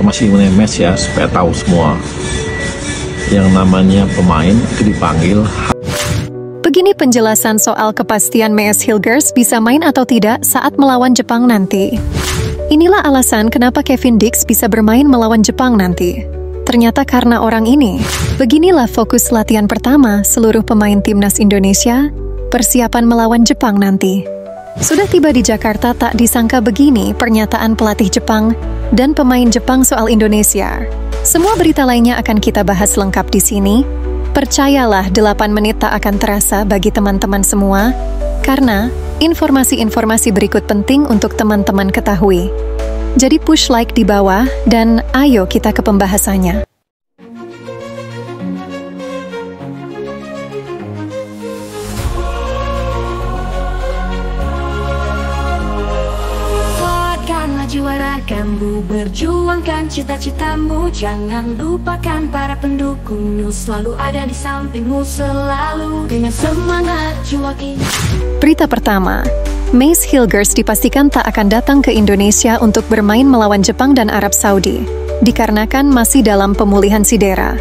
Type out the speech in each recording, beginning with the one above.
Informasi mengenai Messi ya, supaya tahu semua. Yang namanya pemain itu dipanggil. Begini penjelasan soal kepastian Maes Hilgers bisa main atau tidak saat melawan Jepang nanti. Inilah alasan kenapa Kevin Dix bisa bermain melawan Jepang nanti. Ternyata karena orang ini. Beginilah fokus latihan pertama seluruh pemain timnas Indonesia, persiapan melawan Jepang nanti. Sudah tiba di Jakarta, tak disangka begini pernyataan pelatih Jepang dan pemain Jepang soal Indonesia. Semua berita lainnya akan kita bahas lengkap di sini. Percayalah, 8 menit tak akan terasa bagi teman-teman semua, karena informasi-informasi berikut penting untuk teman-teman ketahui. Jadi push like di bawah, dan ayo kita ke pembahasannya. Juarakanmu, berjuangkan cita-citamu, jangan lupakan para pendukungmu, selalu ada di sampingmu, selalu dengan semangat juang. Berita pertama, Maes Hilgers dipastikan tak akan datang ke Indonesia untuk bermain melawan Jepang dan Arab Saudi, dikarenakan masih dalam pemulihan cedera.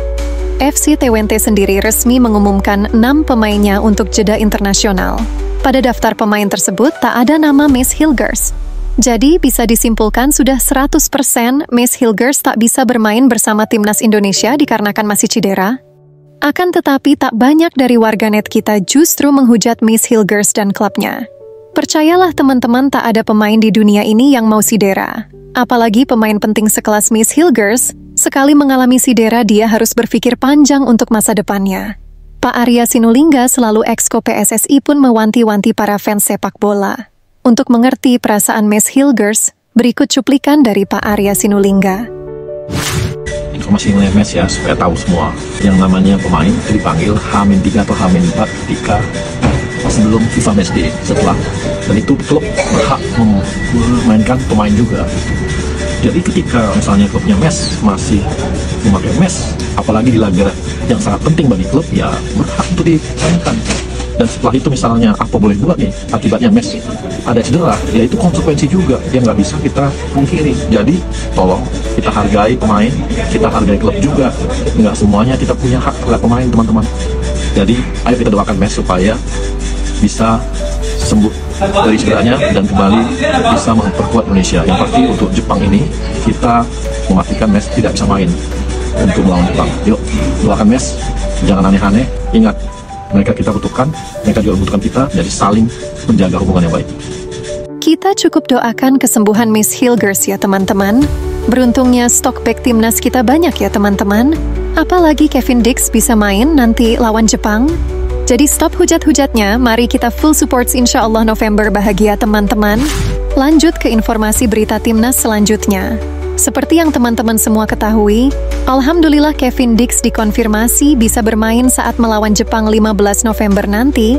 FC Twente sendiri resmi mengumumkan 6 pemainnya untuk jeda internasional. Pada daftar pemain tersebut tak ada nama Maes Hilgers. Jadi bisa disimpulkan sudah 100% Maes Hilgers tak bisa bermain bersama timnas Indonesia dikarenakan masih cedera. Akan tetapi tak banyak dari warganet kita justru menghujat Maes Hilgers dan klubnya. Percayalah teman-teman, tak ada pemain di dunia ini yang mau cedera. Apalagi pemain penting sekelas Maes Hilgers, sekali mengalami cedera dia harus berpikir panjang untuk masa depannya. Pak Arya Sinulinga selalu exco PSSI pun mewanti-wanti para fans sepak bola. Untuk mengerti perasaan Maes Hilgers, berikut cuplikan dari Pak Arya Sinulinga. Informasi mengenai Messi ya, supaya tahu semua. Yang namanya pemain itu dipanggil H-3 atau H-4 ketika sebelum FIFA Matchday setelah. Dan itu klub berhak memainkan pemain juga. Jadi ketika misalnya klubnya Mes masih memakai Mes, apalagi di laga yang sangat penting bagi klub, ya berhak untuk dimainkan. Dan setelah itu misalnya apa boleh buat nih, akibatnya Messi ada cedera, ya itu konsekuensi juga yang nggak bisa kita pungkiri. Jadi tolong kita hargai pemain, kita hargai klub juga. Nggak semuanya kita punya hak terhadap pemain, teman-teman. Jadi ayo kita doakan Messi supaya bisa sembuh dari cederanya dan kembali bisa memperkuat Indonesia. Yang pasti untuk Jepang ini kita memastikan Messi tidak bisa main untuk melawan Jepang. Yuk doakan Messi, jangan aneh-aneh. Ingat, mereka kita butuhkan, mereka juga butuhkan kita, jadi saling menjaga hubungan yang baik. Kita cukup doakan kesembuhan Maes Hilgers ya teman-teman. Beruntungnya stok back timnas kita banyak ya teman-teman. Apalagi Kevin Dix bisa main nanti lawan Jepang. Jadi stop hujat-hujatnya, mari kita full support, insya Allah November bahagia teman-teman. Lanjut ke informasi berita timnas selanjutnya. Seperti yang teman-teman semua ketahui, alhamdulillah Kevin Dix dikonfirmasi bisa bermain saat melawan Jepang 15 November nanti,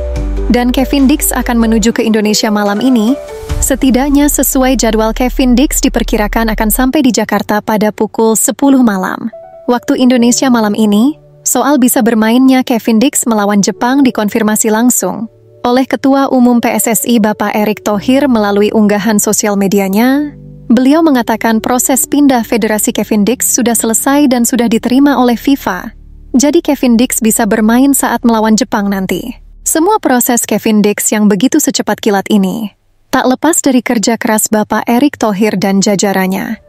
dan Kevin Dix akan menuju ke Indonesia malam ini. Setidaknya sesuai jadwal, Kevin Dix diperkirakan akan sampai di Jakarta pada pukul 10 malam. Waktu Indonesia malam ini, soal bisa bermainnya Kevin Dix melawan Jepang dikonfirmasi langsung oleh Ketua Umum PSSI Bapak Erick Thohir melalui unggahan sosial medianya. Beliau mengatakan proses pindah federasi Kevin Dix sudah selesai dan sudah diterima oleh FIFA. Jadi Kevin Dix bisa bermain saat melawan Jepang nanti. Semua proses Kevin Dix yang begitu secepat kilat ini tak lepas dari kerja keras Bapak Erick Thohir dan jajarannya.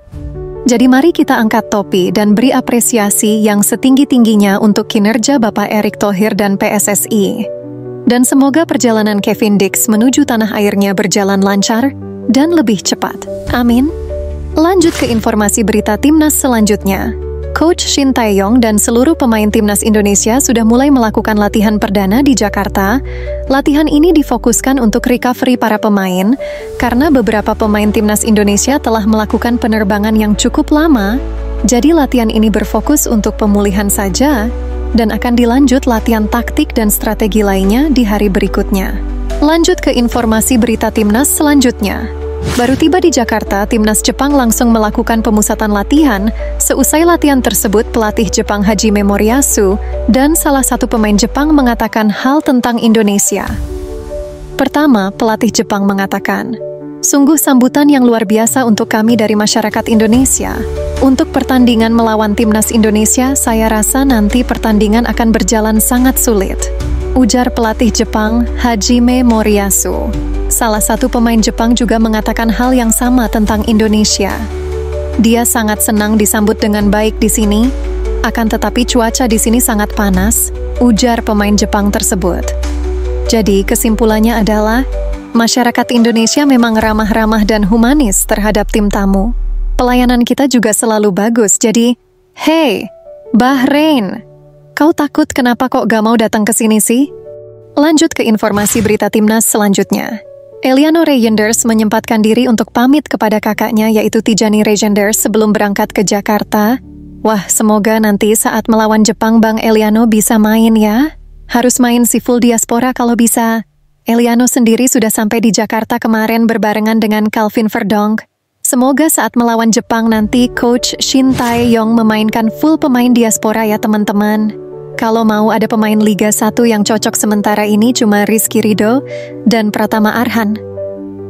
Jadi mari kita angkat topi dan beri apresiasi yang setinggi-tingginya untuk kinerja Bapak Erick Thohir dan PSSI. Dan semoga perjalanan Kevin Dix menuju tanah airnya berjalan lancar dan lebih cepat. Amin. Lanjut ke informasi berita timnas selanjutnya. Coach Shin Tae-yong dan seluruh pemain timnas Indonesia sudah mulai melakukan latihan perdana di Jakarta. Latihan ini difokuskan untuk recovery para pemain, karena beberapa pemain timnas Indonesia telah melakukan penerbangan yang cukup lama. Jadi latihan ini berfokus untuk pemulihan saja, dan akan dilanjut latihan taktik dan strategi lainnya di hari berikutnya. Lanjut ke informasi berita timnas selanjutnya. Baru tiba di Jakarta, timnas Jepang langsung melakukan pemusatan latihan. Seusai latihan tersebut, pelatih Jepang Hajime Moriyasu dan salah satu pemain Jepang mengatakan hal tentang Indonesia. Pertama, pelatih Jepang mengatakan, "Sungguh sambutan yang luar biasa untuk kami dari masyarakat Indonesia. Untuk pertandingan melawan timnas Indonesia, saya rasa nanti pertandingan akan berjalan sangat sulit. Ujar pelatih Jepang, Hajime Moriyasu. Salah satu pemain Jepang juga mengatakan hal yang sama tentang Indonesia. Dia sangat senang disambut dengan baik di sini, akan tetapi cuaca di sini sangat panas, ujar pemain Jepang tersebut. Jadi kesimpulannya adalah, masyarakat Indonesia memang ramah-ramah dan humanis terhadap tim tamu. Pelayanan kita juga selalu bagus, jadi, hey, Bahrain, kau takut kenapa kok gak mau datang ke sini sih? Lanjut ke informasi berita timnas selanjutnya. Eliano Reijenders menyempatkan diri untuk pamit kepada kakaknya yaitu Tijani Reijenders sebelum berangkat ke Jakarta. Wah, semoga nanti saat melawan Jepang Bang Eliano bisa main ya. Harus main si full diaspora kalau bisa. Eliano sendiri sudah sampai di Jakarta kemarin berbarengan dengan Calvin Verdonk. Semoga saat melawan Jepang nanti Coach Shin Tae-yong memainkan full pemain diaspora ya teman-teman. Kalau mau ada pemain Liga 1 yang cocok sementara ini cuma Rizky Ridho dan Pratama Arhan.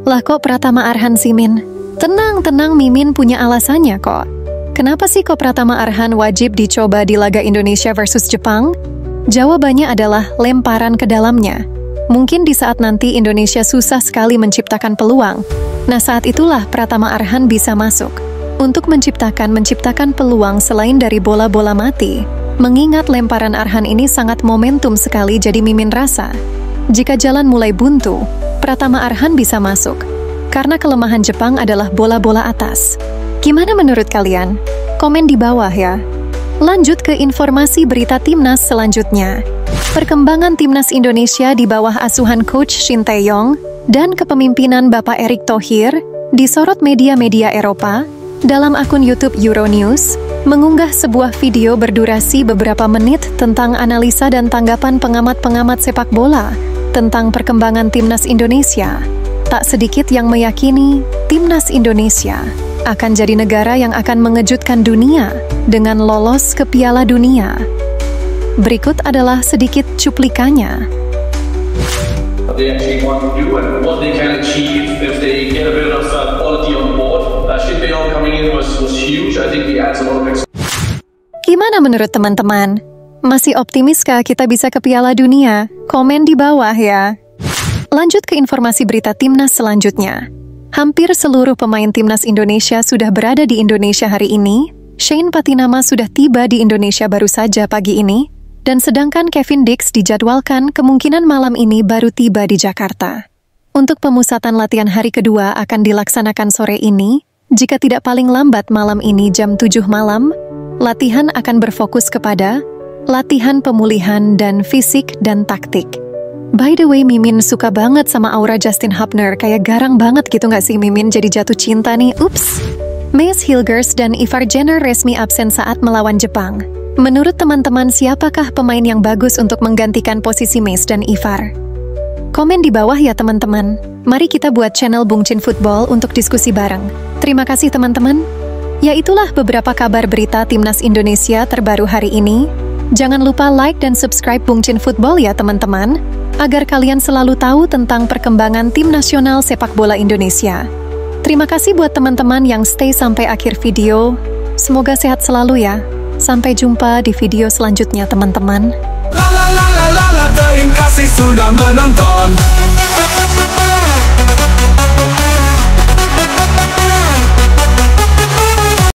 Lah kok Pratama Arhan sih Min? Tenang Mimin punya alasannya kok. Kenapa sih kok Pratama Arhan wajib dicoba di laga Indonesia versus Jepang? Jawabannya adalah lemparan ke dalamnya. Mungkin di saat nanti Indonesia susah sekali menciptakan peluang. Nah saat itulah Pratama Arhan bisa masuk. Untuk menciptakan peluang selain dari bola-bola mati. Mengingat lemparan Arhan ini sangat momentum sekali jadi Mimin rasa. Jika jalan mulai buntu, Pratama Arhan bisa masuk. Karena kelemahan Jepang adalah bola-bola atas. Gimana menurut kalian? Komen di bawah ya. Lanjut ke informasi berita timnas selanjutnya. Perkembangan timnas Indonesia di bawah asuhan Coach Shin Tae-yong dan kepemimpinan Bapak Erick Thohir disorot media-media Eropa dalam akun YouTube Euronews mengunggah sebuah video berdurasi beberapa menit tentang analisa dan tanggapan pengamat-pengamat sepak bola tentang perkembangan timnas Indonesia. Tak sedikit yang meyakini timnas Indonesia akan jadi negara yang akan mengejutkan dunia dengan lolos ke Piala Dunia. Berikut adalah sedikit cuplikannya. What they actually want to do and what they can achieve if they get a bit of quality on board. Shin Tae-yong coming in was huge. I think he adds a lot of. Gimana menurut teman-teman? Masih optimiskah kita bisa ke Piala Dunia? Komen di bawah ya. Lanjut ke informasi berita timnas selanjutnya. Hampir seluruh pemain timnas Indonesia sudah berada di Indonesia hari ini. Shane Patinama sudah tiba di Indonesia baru saja pagi ini. Dan sedangkan Kevin Dix dijadwalkan kemungkinan malam ini baru tiba di Jakarta. Untuk pemusatan latihan hari kedua akan dilaksanakan sore ini, jika tidak paling lambat malam ini jam 7 malam, latihan akan berfokus kepada latihan pemulihan dan fisik dan taktik. By the way, Mimin suka banget sama aura Justin Hubner, kayak garang banget gitu gak sih Mimin jadi jatuh cinta nih, ups. Mace Hilgers dan Ivar Jenner resmi absen saat melawan Jepang. Menurut teman-teman, siapakah pemain yang bagus untuk menggantikan posisi Mace dan Ivar? Komen di bawah ya teman-teman. Mari kita buat channel Bung Chin Football untuk diskusi bareng. Terima kasih teman-teman. Ya itulah beberapa kabar berita timnas Indonesia terbaru hari ini. Jangan lupa like dan subscribe Bung Chin Football ya teman-teman, agar kalian selalu tahu tentang perkembangan tim nasional sepak bola Indonesia. Terima kasih buat teman-teman yang stay sampai akhir video. Semoga sehat selalu ya. Sampai jumpa di video selanjutnya teman-teman. Terima kasih sudah menonton.